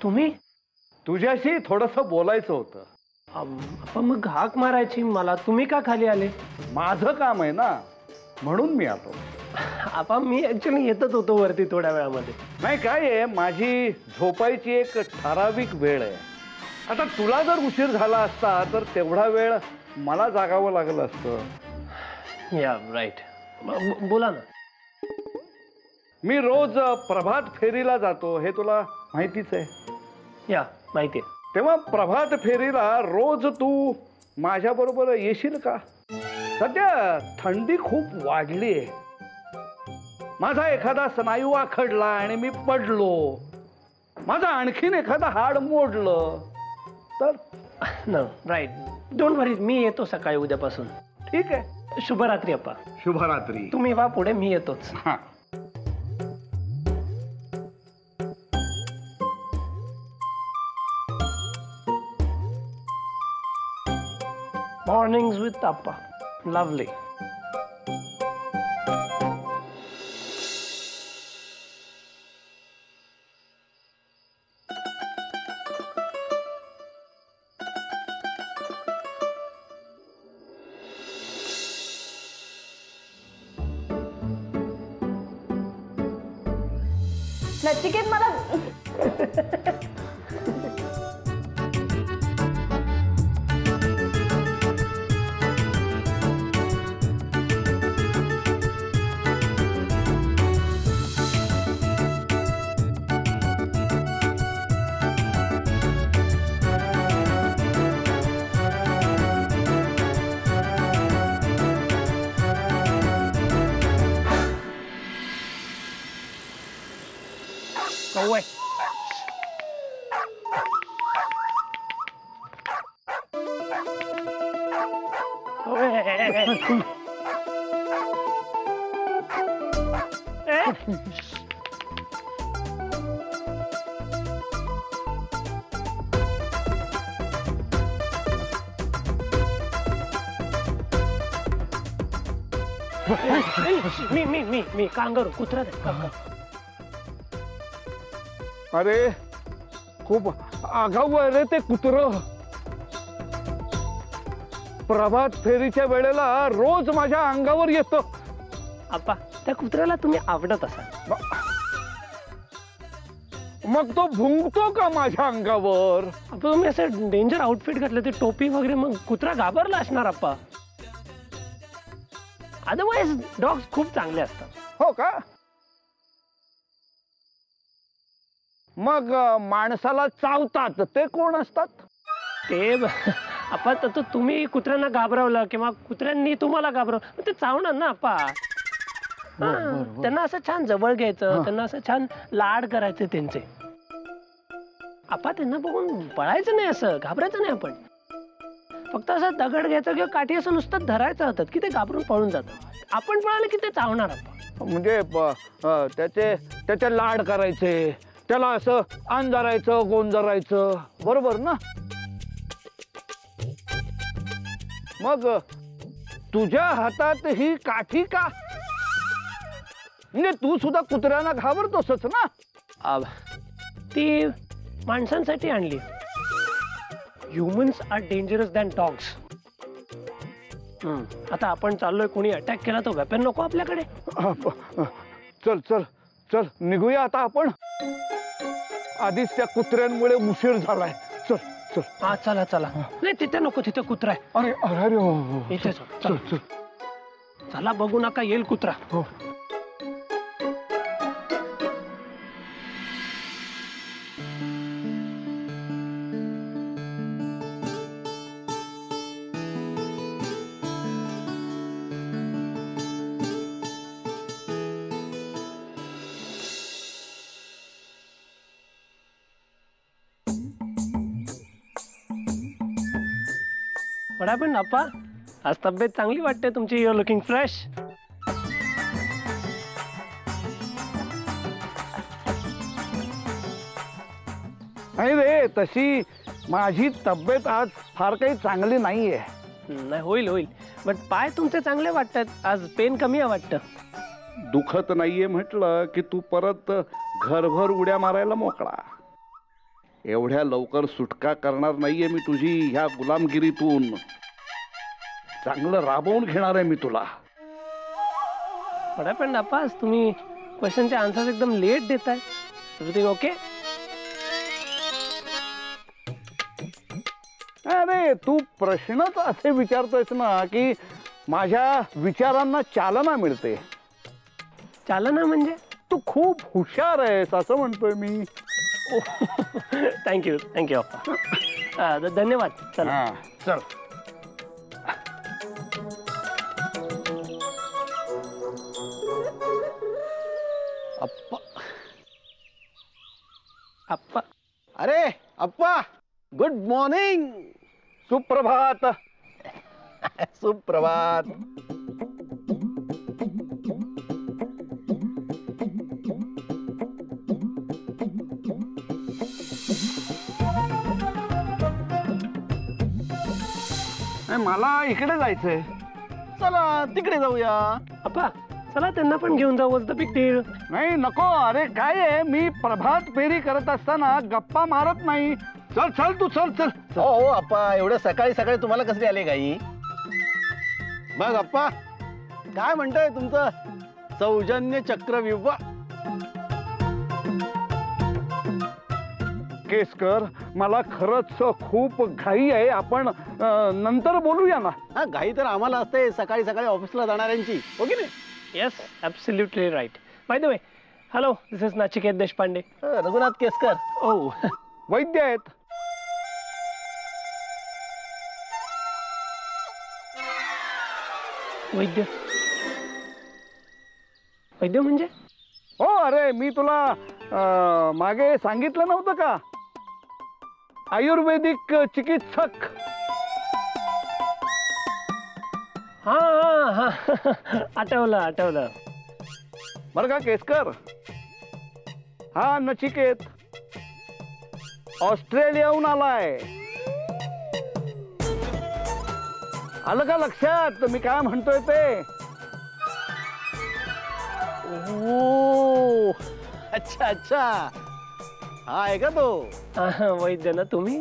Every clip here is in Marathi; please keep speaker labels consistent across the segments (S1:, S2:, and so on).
S1: तुम्ही?
S2: तुझ्याशी थोडस बोलायचं होतं.
S1: आपण मग हाक मारायची मला, तुम्ही का खाली आले?
S2: माझं काम आहे ना, म्हणून मी आलो.
S1: आपण मी ऍक्च्युली येतच होतो वरती थोड्या वेळामध्ये.
S2: नाही काय आहे, माझी झोपायची एक ठराविक वेळ आहे. आता तुला जर उशीर झाला असता तर तेवढा वेळ मला जागावं लागलं असतं.
S1: या राईट, बोला ना.
S2: मी रोज प्रभात फेरीला जातो, हे तुला माहितीच आहे.
S1: या माहिती आहे.
S2: तेव्हा प्रभात फेरीला रोज तू माझ्या बरोबर येशील का? सध्या थंडी खूप वाढली आहे. माझा एखादा स्नायू आखडला आणि मी पडलो, माझं आणखीन एखादा हाड मोडलं तर?
S1: न राईट, डोंट वरी, मी येतो सकाळी उद्यापासून.
S2: ठीक आहे.
S1: शुभरात्री अप्पा.
S2: शुभरात्री.
S1: तुम्ही वा पुढे, मी येतोच.
S2: हा.
S1: Mornings with Appa. Lovely.
S3: Nachiket मला
S1: Go away. Go away. मी कांगारू, कुत्रा दे.
S2: अरे खूप आगाऊ आहे रे ते कुत्रं. प्रभात फेरीच्या वेळेला रोज माझ्या अंगावर येतो.
S1: अप्पा, त्या कुत्र्याला तुम्ही आवडत असाल.
S2: मग तो भुंकतो का माझ्या अंगावर?
S1: तुम्ही असं डेंजर आउटफिट घातलं, ते टोपी वगैरे, मग कुत्रा घाबरला असणार अप्पा. अदरवाइज डॉग्स खूप चांगले असतात.
S2: हो का? मग माणसाला चावतात ते कोण असतात?
S1: ते अप्पा, तर तुम्ही कुत्र्यांना घाबरवलं किंवा कुत्र्यांनी तुम्हाला घाबरवलं, ते चावणार ना अप्पा. त्यांना असं छान जवळ घ्यायचं, त्यांना असं छान लाड करायचे त्यांचे. अप्पा, त्यांना बघून पळायचं नाही, असं घाबरायचं नाही. आपण फक्त असं दगड घ्यायचं किंवा काठी असं नुसतं धरायचं होतं की ते घाबरून पळून जातात. आपण पळालं की ते चावणार अप्पा.
S2: म्हणजे त्याचे लाड करायचे, त्याला असं अंधारायचं, गोंजरायचं, बरोबर ना? मग तुझ्या हातात ही काठी का? म्हणजे तू सुद्धा कुत्र्यांना घाबरतोसच ना?
S1: ती माणसांसाठी आणली. Humans are dangerous than dogs. आता आपण चाललोय, कोणी अटॅक केला तर वेपन नको आपल्याकडे.
S2: चल चल चल, निघूया आता आपण. आधीच त्या कुत्र्यांमुळे उशीर झालाय. चल चल.
S1: हा चला चला. नाही, तिथे नको, तिथे कुत्रा आहे.
S2: अरे अरे अरे, हो
S1: इथे
S2: चल चल.
S1: चला, बघू नका, येईल कुत्रा.
S2: हो.
S1: पण अप्पा, आज तब्येत चांगली वाटते तुमची. You are looking fresh.
S2: नाही रे, तशी माझी तब्येत आज फार काही चांगली नाहीये.
S1: नाही, होईल होईल. बट पाय तुमचे चांगले वाटतात आज. पेन कमी आहे वाटतं.
S2: दुखत नाहीये म्हटलं की तू परत घरभर उड्या मारायला मोकळा. एवढ्या लवकर सुटका करणार नाहीये मी तुझी ह्या गुलामगिरीतून. चांगलं राबवून घेणार आहे मी तुला.
S1: पण अप्पा तुम्ही क्वेश्चनचे आन्सर एकदम लेट देताय. Everything okay?
S2: अरे तू प्रश्नच असे विचारतोयस ना की माझ्या विचारांना चालना मिळते.
S1: चालना म्हणजे?
S2: तू खूप हुशार आहेस असं म्हणतोय मी.
S1: थँक्यू थँक्यू अप्पा. धन्यवाद. चला
S2: चल.
S3: अप्पा.
S1: अप्पा.
S3: अरे अप्पा, गुड मॉर्निंग.
S2: सुप्रभात.
S3: सुप्रभात.
S2: मला इकडे जायचंय.
S3: चला तिकडे जाऊया.
S1: अप्पा चला त्यांना पण घेऊन जाऊ. Was the big deal?
S2: नाही नको. अरे काय आहे, मी प्रभात फेरी करत असताना गप्पा मारत नाही. चल चल तू चल चल.
S3: हो हो अप्पा, एवढं सकाळी सकाळी तुम्हाला कसली आले गाई? मग अप्पा काय म्हणतोय तुमचं सौजन्य चक्रव्यूह?
S2: केसकर, मला खरंच खूप घाई आहे. आपण नंतर बोलूया ना.
S3: हा, घाई तर आम्हाला असते सकाळी सकाळी ऑफिसला जाणाऱ्यांची, हो की नाही?
S1: Yes absolutely right. By the way, hello, this is Nachiket Deshpande.
S3: Raghunath Kesarkar.
S1: ओ
S2: वैद्य आहेत.
S1: वैद्य? वैद्य म्हणजे?
S2: हो, अरे मी तुला मागे सांगितलं नव्हतं का, आयुर्वेदिक चिकित्सक.
S1: हा हा आठवलं आठवलं.
S2: बरं का केसकर, हा नचिकेत ऑस्ट्रेलियाहून आलाय. आलं का लक्षात मी काय म्हणतोय ते?
S3: ओ अच्छा अच्छा, हा आहे का तो?
S1: वैद्य ना तुम्ही?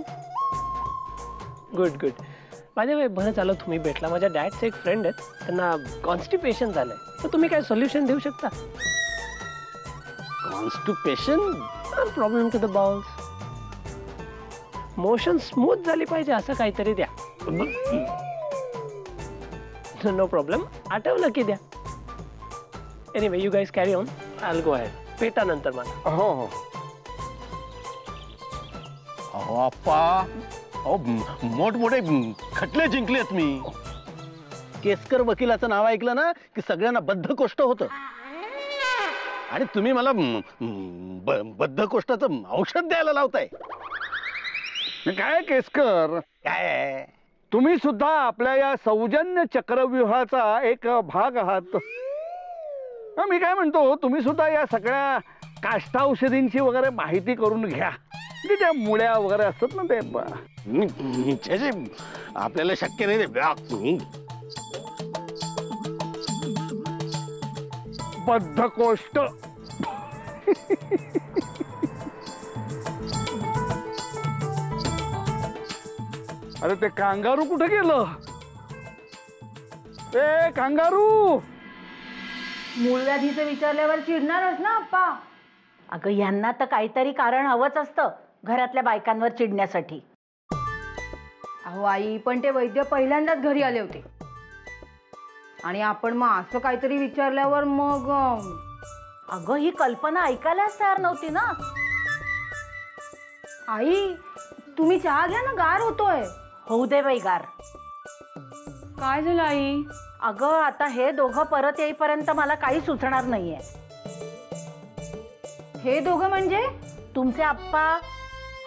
S1: Good good. बाय द वे, बरं झालं तुम्ही भेटला. माझ्या डॅडचे एक फ्रेंड आहेत, त्यांना कॉन्स्टिपेशन झालंय. तर तुम्ही काय सोल्युशन देऊ शकता?
S3: Constipation?
S1: Problem to the bowels. Motion smooth झाली पाहिजे असं काहीतरी द्या. नो प्रॉब्लेम, आठवलं की द्या. Anyway, you guys carry on. I will go ahead. PETA नंतर मला.
S2: हो हो.
S3: अहो अप्पा, अहो मोठमोठे खटले जिंकलेत मी. केसकर वकिलाचं नाव ऐकलं ना की सगळ्यांना बद्धकोष्ठ होतं. आणि तुम्ही मला बद्धकोष्ठाचं औषध द्यायला लावताय.
S2: काय केसकर,
S3: काय
S2: तुम्ही सुद्धा आपल्या या सौजन्य चक्रव्यूहाचा एक भाग आहात. मी काय म्हणतो, तुम्ही सुद्धा या सगळ्या काष्ठौषधींची वगैरे माहिती करून घ्या. म्हणजे त्या मुळ्या वगैरे असतात ना ते.
S3: आपल्याला शक्य नाही ते.
S2: बद्धकोष्ठ. अरे ते कांगारू कुठे गेलं? ए कांगारू!
S4: मूळव्याधीचं विचारल्यावर चिडणारच ना अप्पा. अगं यांना तर काहीतरी कारण हवंच असतं घरातल्या बायकांवर चिडण्यासाठी.
S5: अहो आई, पण ते वैद्य पहिल्यांदाच घरी आले होते आणि आपण मग असं काहीतरी विचारल्यावर मग
S4: अगं ही कल्पना ऐकायलाच तयार नव्हती ना.
S5: आई तुम्ही चहा घ्या ना, गार होतोय.
S4: होऊ दे बाई गार.
S5: काय झालं आई?
S4: अगं आता हे दोघं परत येईपर्यंत मला काही सुचणार नाहीये.
S5: हे दोघं म्हणजे?
S4: तुमचे आप्पा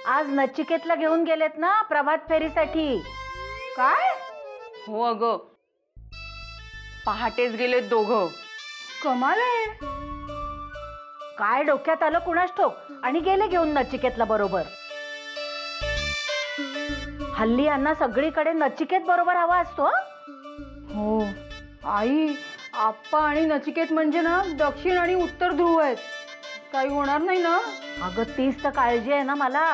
S4: आज नचिकेतला घेऊन गेलेत ना प्रभात फेरीसाठी.
S5: काय? हो अगं, पहाटेच गेलेत दोघं. कमाल आहे.
S4: काय डोक्यात आलं कुणास ठाऊक, आणि गेले घेऊन नचिकेतला बरोबर. हल्ली यांना सगळीकडे नचिकेत बरोबर हवा असतो.
S5: हो आई, आप्पा आणि नचिकेत म्हणजे ना दक्षिण आणि उत्तर ध्रुव आहेत. काही होणार नाही ना?
S4: अगं तीच तर काळजी आहे ना मला.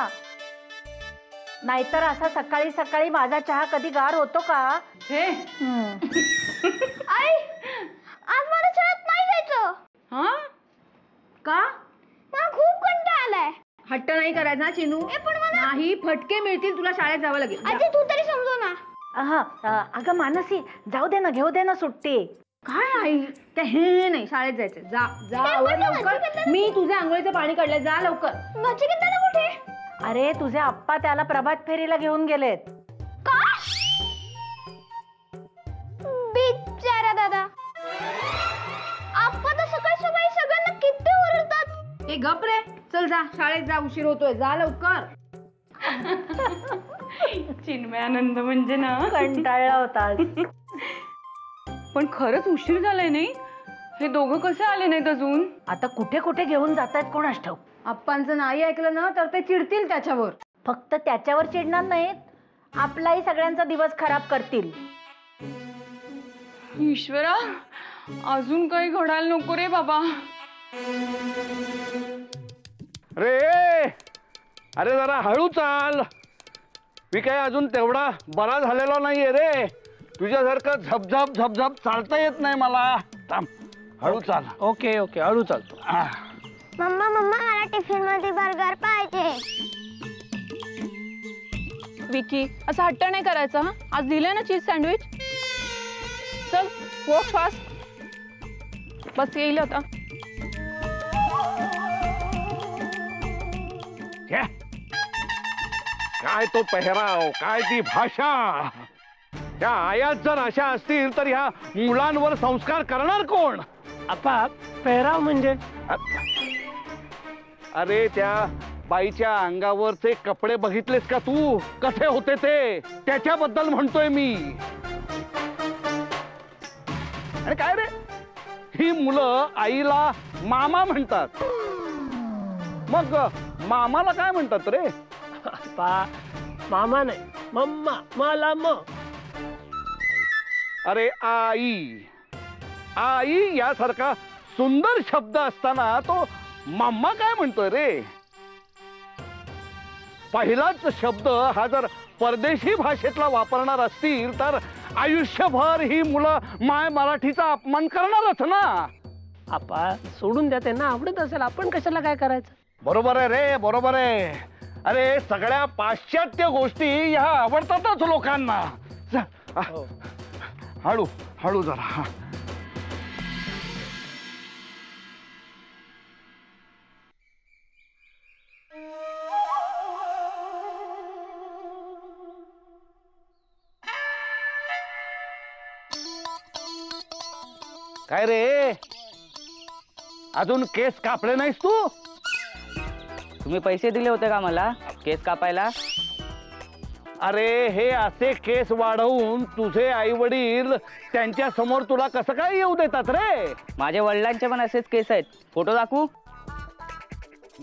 S4: नाहीतर असा सकाळी सकाळी माझा चहा कधी गार होतो का?
S5: हे
S6: आई आज मला शाळेत नाही जायचं.
S5: हा का?
S6: मला खूप कंटाळा आलाय.
S5: हट्ट नाही करायचा चिनू. नाही, फटके मिळतील तुला, शाळेत जावं लागेल. जा.
S6: आजी तू तरी समजव ना.
S4: अगं मानसी, जाऊ दे ना, घेऊ दे ना सुट्टी.
S5: काय आई, काय हे नाही, शाळेत जायचं. जा जा आवर लवकर. मी तुझ्या आंघोळीचं पाणी काढलंय, जा लवकर.
S6: नचिकेत दादा कुठे?
S4: अरे तुझे आप्पा त्याला प्रभात फेरीला घेऊन गेलेत.
S6: का? बिचारा दादा. आप्पा तर सकाळी सकाळी सगळ्यांना किती ओरडतात.
S5: ए गप रे, चल जा, शाळेत जा, उशीर होतोय, जा लवकर. चिन्मयानंद म्हणजे ना
S4: कंटाळला होता.
S5: पण खरंच उशीर झालाय नाही? हे दोघं कसे आले नाहीत अजून?
S4: आता कुठे कुठे घेऊन जातायत कोणास ठाऊक.
S5: आप्पांचं नाही ऐकलं ना तर ते चिडतील त्याच्यावर.
S4: फक्त त्याच्यावर चिडणार नाहीत, आपलाही सगळ्यांचा दिवस खराब करतील.
S5: ईश्वरा, अजून काही घडायला नको रे बाबा.
S2: रे अरे जरा हळू चाल. मी काय अजून तेवढा बरा झालेला नाहीये रे. तुझ्यासारखं झपझप झपझप चालता येत नाही मला. थांब, हळू चाल.
S1: ओके ओके, हळू चालतो.
S6: मम्मा मम्मा मला टिफिन मध्ये बर्गर पाहिजे.
S7: विकी, असा हट्ट नाही करायचा. हा, आज दिलंय ना चीज सँडविच. चल वॉक फास्ट. बस येईल आता.
S2: काय तो पेहराव, काय ती भाषा. त्या आयात जर अशा असतील तर ह्या मुलांवर संस्कार करणार कोण?
S1: आप्पा, पेहराव म्हणजे?
S2: अरे त्या बाईच्या अंगावरचे कपडे बघितलेस का तू? कसे होते ते, त्याच्याबद्दल म्हणतोय मी. आणि काय रे, ही मुलं आईला मामा म्हणतात. मग मामाला काय म्हणतात रे?
S1: आप्पा, मामा नाही, मम्मा. मला
S2: अरे आई. आई यासारखा सुंदर शब्द असताना तो मम्मा काय म्हणतोय रे? पहिलाच शब्द हा जर परदेशी भाषेतला वापरणार असतील तर आयुष्यभर ही मुलं माय मराठीचा अपमान करणारच ना.
S1: आप्पा सोडून द्या, त्यांना आवडत असेल, आपण कशाला काय करायचं?
S2: बरोबर आहे रे, बरोबर आहे. अरे सगळ्या पाश्चात्य गोष्टी ह्या आवडतातच लोकांना. हळू हळू जरा. काय रे, अजून केस कापले नाहीस तू?
S8: तुम्ही पैसे दिले होते का मला केस कापायला?
S2: अरे हे असे केस वाढवून तुझे आई वडील त्यांच्या समोर तुला कसं काय येऊ देतात रे?
S8: माझ्या वडिलांचे पण असेच केस आहेत. फोटो दाखवू?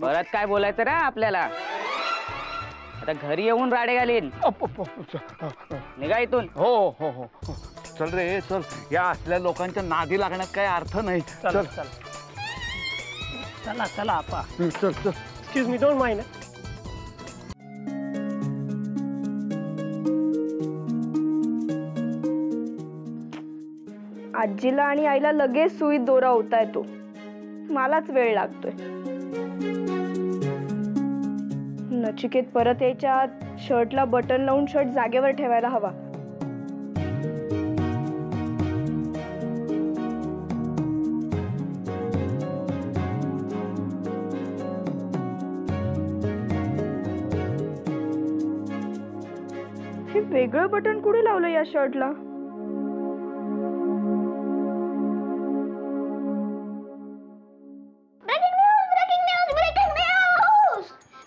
S8: परत काय बोलायचं रे आपल्याला? आता घरी येऊन राडे घालीन. निघा इथून.
S2: हो हो हो, चल रे चल. या असल्या लोकांच्या नादी लागण्यात काही अर्थ नाही.
S1: चल चल चला चला आप्पा.
S2: चल चल.
S1: Excuse me, don't mind.
S9: आजीला आणि आईला लगेच सुईत दोरा होता येतो, मलाच वेळ लागतोय. नचिकेत परत यायच्या आत शर्टला बटन लावून शर्ट जागेवर ठेवायला हवा. हे वेगळं बटन कुठे लावलं या शर्टला?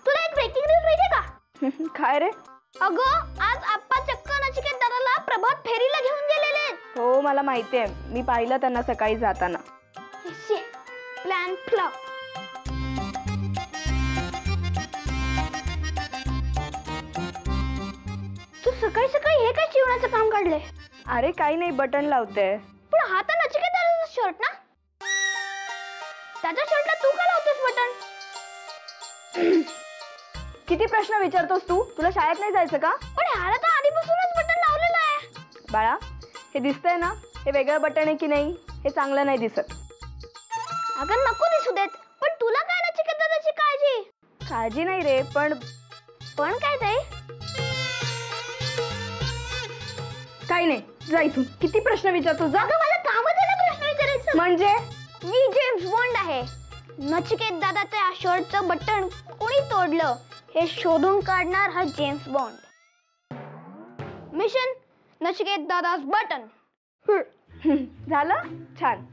S6: तुला एक ब्रेकिंग न्यूज माहितीये का?
S9: काय रे?
S6: अगं आज आप्पा चक्क नचिकेत दादाला प्रभात फेरीला घेऊन गेलेले.
S9: हो मला माहितीये, मी पाहिलं त्यांना सकाळी जाताना.
S6: Plan flop. तू सकाळी सकाळी हे काय चिवण्याचं काम काढले?
S9: अरे काही नाही, बटन लावते.
S6: पण हा तर नचिकेत दादाचा शर्ट ना? त्याच्या शर्टला तू का लावतोस बटन?
S9: किती प्रश्न विचारतोस तू? तुला शाळेत नाही जायचं का?
S6: पण ह्याला तर आधीपासूनच बटन लावलेलं आहे.
S9: बाळा, हे दिसतंय ना, हे वेगळं बटन आहे की नाही? हे चांगलं नाही दिसत.
S6: अगं नको दिसू देत. पण तुला काय नचिकेत दादाची काळजी?
S9: काळजी नाही रे, पण
S6: काय ते?
S9: काही नाही. जा इथून. किती प्रश्न विचारतोस? जा.
S6: अगं मला कामच आहे ना प्रश्न विचारायचं.
S9: म्हणजे
S6: मी जेम्स बॉन्ड आहे. नचिकेत दादाच्या शर्टचं बटन कोणी तोडलं हे शोधून काढणार हा जेम्स बॉन्ड. मिशन नचिकेत दादाच बटन.
S9: झालं? छान.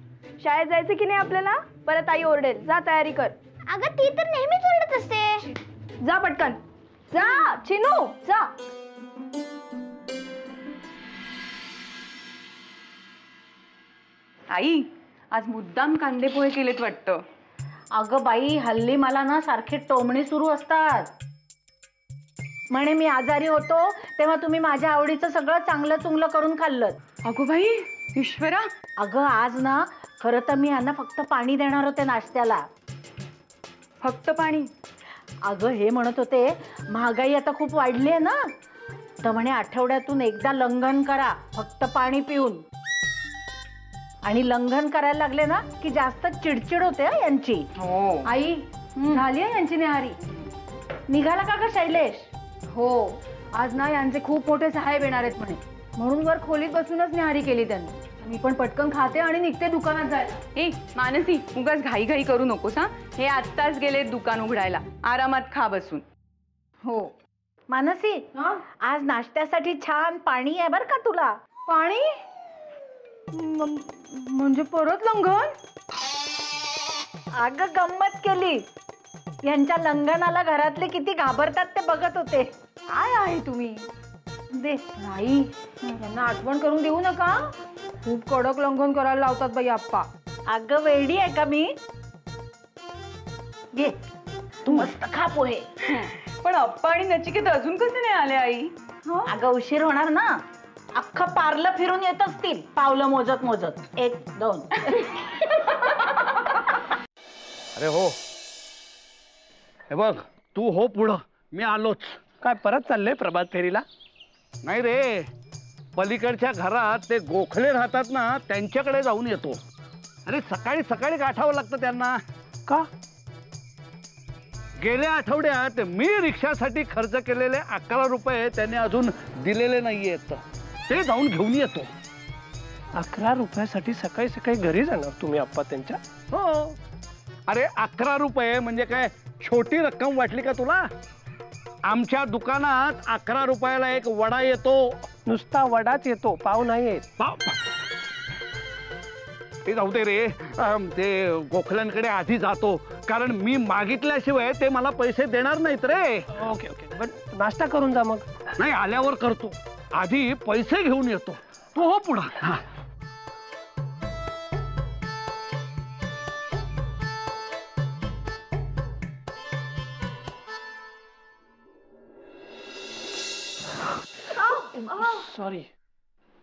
S9: शाळेत जायचं की नाही आपल्याला? परत आई ओरडेल. जा तयारी कर.
S6: अगं ती तर नेहमीच ओरडत असते.
S9: जा पटकन. जा चिनू, जा.
S5: आई आज मुद्दाम कांदे पोहे केलेत वाटतं.
S4: अगं बाई, हल्ली मला ना सारखे टोमणे सुरू असतात. म्हणे मी आजारी होतो तेव्हा तुम्ही माझ्या आवडीचं सगळं चांगलं चुंगलं करून खाल्लं.
S5: अगो बाई ईश्वरा.
S4: अगं आज ना खरं तर मी यांना फक्त पाणी देणार होते नाश्त्याला.
S5: फक्त पाणी?
S4: अगं हे म्हणत होते महागाई आता खूप वाढली आहे ना, तर म्हणे आठवड्यातून एकदा लंघन करा फक्त पाणी पिऊन. आणि लंघन करायला लागले ना की जास्त चिडचिड होते यांची.
S5: हो
S9: आई झाली आहे यांची न्याहारी?
S4: निघाला का ग शैलेश?
S9: हो, आज ना यांचे खूप मोठे साहेब येणार आहेत म्हणे, म्हणून वर खोलीत बसूनच न्याहारी केली त्यांनी. मी पण पटकन खाते आणि निघते दुकानात जायला.
S5: ए मानसी, उगाच घाई घाई करू नकोस हा. हे आत्ताच गेले दुकान उघडायला. आरामात खा बसून.
S9: हो.
S4: मानसी, आज नाश्त्यासाठी छान पाणी आहे बर का तुला.
S9: पाणी? म्हणजे परत लंघन?
S4: अगं गंमत केली. यांच्या लंघनाला घरातले किती घाबरतात ते बघत होते.
S9: काय आहे तुम्ही?
S4: दे.
S9: नाही, यांना आठवण करून देऊ नका. खूप कडक लंघन करायला लावतात बाई आप्पा.
S4: अगं वेडी आहे का मी? घे तू मस्त खा पोहे.
S5: पण अप्पा आणि नचिकेत अजून कसे नाही आले आई?
S4: अगं उशीर होणार ना. अख्खं पार्लं फिरून येत असतील पावलं मोजत मोजत. 1 2.
S2: अरे हो, हे बघ तू हो पुढं, मी आलोच.
S1: काय परत चाललंय प्रभात फेरीला?
S2: नाही रे, पलीकडच्या घरात ते गोखले राहतात ना, त्यांच्याकडे जाऊन येतो. अरे सकाळी सकाळी गाठावं लागतं त्यांना.
S1: का?
S2: गेल्या आठवड्यात मी रिक्षासाठी खर्च केलेले 11 रुपये त्यांनी अजून दिलेले नाहीयेत. ते जाऊन घेऊन येतो.
S1: 11 रुपयासाठी सकाळी सकाळी घरी जाणार तुम्ही आप्पा त्यांच्या?
S2: हो. अरे 11 रुपये म्हणजे काय छोटी रक्कम वाटली का तुला? आमच्या दुकानात 11 रुपयाला एक वडा येतो.
S1: नुसता वडाच येतो, पाव नाही येत.
S2: पाव ते जाऊ दे रे. ते गोखल्यांकडे आधी जातो, कारण मी मागितल्याशिवाय ते मला पैसे देणार नाहीत रे.
S1: ओके ओके, पण नाश्ता करून जा मग.
S2: नाही, आल्यावर करतो. आधी पैसे घेऊन येतो. तू हो पुढं. हा.
S1: सॉरी.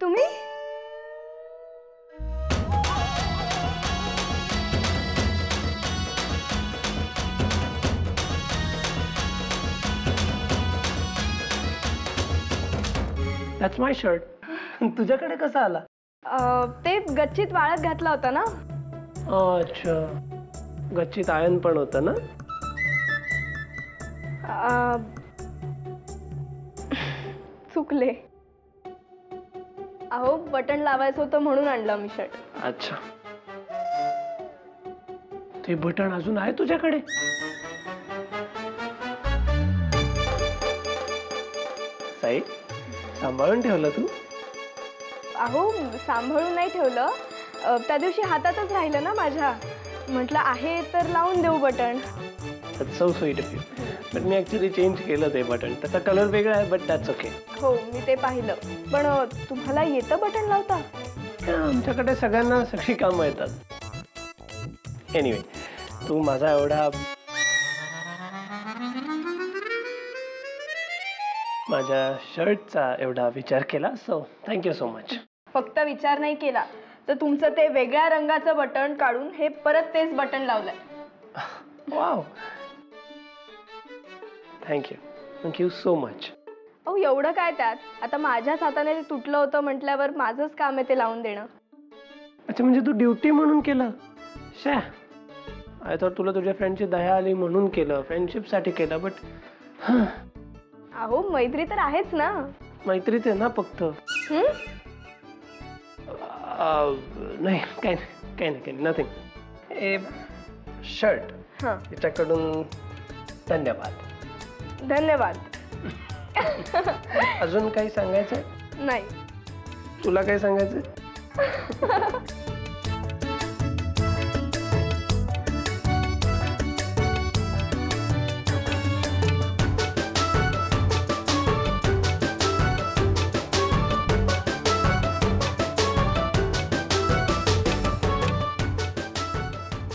S9: तुम्ही?
S1: That's my shirt. तुझ्याकडे कसा आला?
S9: ते गच्चीत वाळत घातला होता ना.
S1: अच्छा, गच्चीत आयन पण होतं ना?
S9: चुकले. अहो बटन लावायचं होतं म्हणून आणलं मी शर्ट.
S1: अच्छा, ते बटन अजून आहे तुझ्याकडे? साई, सांभाळून ठेवलं तू?
S9: अहो सांभाळून नाही ठेवलं, त्या दिवशी हातातच राहिलं ना माझ्या. म्हटलं आहे तर लावून देऊ button.
S1: So sweet of you. But me actually change केलं ते बटन. त्याचा कलर वेगळा आहे, बट दॅट्स ओके.
S9: हो मी ते पाहिलं. पण तुम्हाला येतं बटन लावता?
S1: आमच्याकडे सगळ्यांना सगळी कामं येतात. एनिवे, तू माझा एवढा माझ्या शर्टचा एवढा विचार केला, सो थँक्यू सो मच.
S9: फक्त विचार नाही केला,
S10: तर तुमचं ते वेगळ्या रंगाचं बटन काढून हे परत तेच बटन लावलंय.
S1: Wow, thank you so much.
S10: अहो एवढं काय त्यात, आता माझ्याच हाताने ते तुटलं होतं म्हटल्यावर माझंच काम आहे ते लावून देणं.
S1: अच्छा, म्हणजे तू ड्युटी म्हणून केलं? शा, आय थॉट तुला तुझ्या फ्रेंडची दया आली म्हणून केलं, फ्रेंडशिपसाठी केलं. बट
S10: अहो मैत्री तर आहेच ना.
S1: मैत्रीच आहे ना फक्त. नाही, काही नाही, नथिंग. ए शर्ट याच्याकडून धन्यवाद.
S10: धन्यवाद.
S1: अजून काही सांगायचंय?
S10: नाही.
S1: तुला काय सांगायचंय?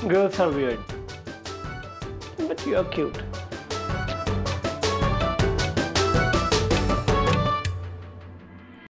S1: Girls are weird, but you're cute.